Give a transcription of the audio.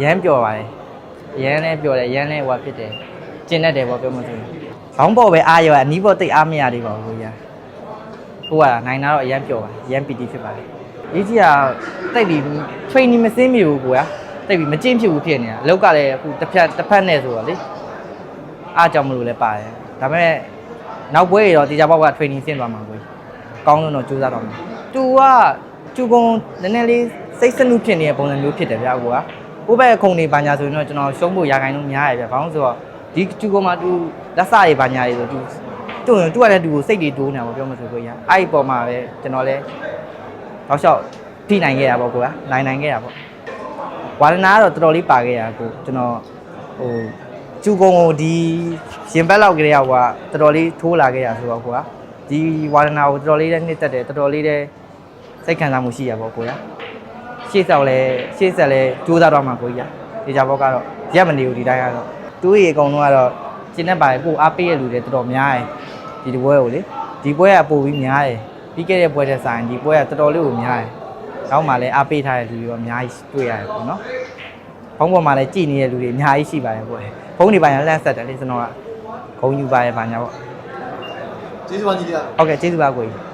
ရမ်းပျော်ပါတယ်ရမ်းလည်းပျော်တယ်ရမ်းလည်းဟိုဖြစ်တယ်ကျင်တတ်တယ်ပေါ့ပြောမှဆိုရင်ခေါင်းပေါ်ပဲအားရောအနီးပေါ်တိတ်အားမရသေးပါဘူးကိုကြီးဟိုကနိုင်တာတော့အရမ်းပျော်ပါရမ်းပီတီဖြစ်ပါတယ်ရေးကြီးကတိတ်ပြီး training မစင်းမိဘူးကိုတိတ်ပြီးမကျင့်ဖြစ်ဘူးဖြစ်နေတာအလောက်ကလည်းအခုတစ်ဖက်နဲ့ဆိုတော့လေအားကြောင့်မလို့လည်းပါတယ်ဒါပေမဲ့နောက်ပွဲတွေတော့တေချာပေါက်က training ဆင်းသွားမှာကိုကောင်းလို့တော့ကြိုးစားတော့မှာသူကကျူကုံနည်းနည်းလေးစိတ်စနုဖြစ်နေတဲ့ပုံစံမျိုးဖြစ်တယ်ဗျာကိုဘက်ခုံနေပါညာဆိုရင်တော့ကျွန်တော်ရှုံးဖို့ရာခိုင်နှုန်းများရဗျာဘာလို့ဆိုတော့ဒီကျူကုံမှာသူလက်စတွေပါညာတွေဆိုသူကလည်းသူ့ကိုစိတ်တွေတိုးနေတာပေါ့ပြောမှဆိုကိုအဲ့ဒီပေါ်မှာပဲကျွန်တော်လည်းတောက်လျှောက်ထိနိုင်ခဲ့တာပေါ့ကိုနိုင်ခဲ့တာပေါ့ဝါဒနာကတော့တော်တော်လေးပါခဲ့ရကိုကျွန်တော်ဟိုကျူကုံကိုဒီရင်ဘက်လောက်ကလေးကတော်တော်လေးထိုးလာခဲ့ရဆိုတော့ကိုဒီဝါဒနာကိုတော်တော်လေးနဲ့နှစ်သက်တယ်တော်တော်လေးနဲ့စိတ်ခံစားမှုရှိရပေါ့ကိုရှေ့ဆက်လဲကြိုးစားတော့မှာကိုကြီးဒီကြဘောကတော့ရက်မနေဘူးဒီတိုင်းကတော့တူးရီအကုန်လုံးကတော့ကျင်းနေပါတယ်ကိုအားပေးရလူတွေတော်တော်များတယ်ဒီပွဲကိုလေဒီပွဲကပို့ပြီးများတယ်ပြီးခဲ့တဲ့ပွဲတဲ့ဆိုင်ဒီပွဲကတော်တော်လေးကိုများတယ်နောက်မှလည်းအားပေးထားတဲ့လူတွေရောအများကြီးတွေ့ရတယ်ပေါ့နော်ဖုန်းပေါ်မှာလည်းကြည်နေတဲ့လူတွေအများကြီးရှိပါတယ်ကိုဖုန်းတွေပိုင်းလန့်ဆက်တယ်လေကျွန်တော်ကဂုံယူပါတယ်ဗာညာပေါ့ကျေးဇူးပါညီလေးဟုတ်ကဲ့ကျေးဇူးပါကိုကြီး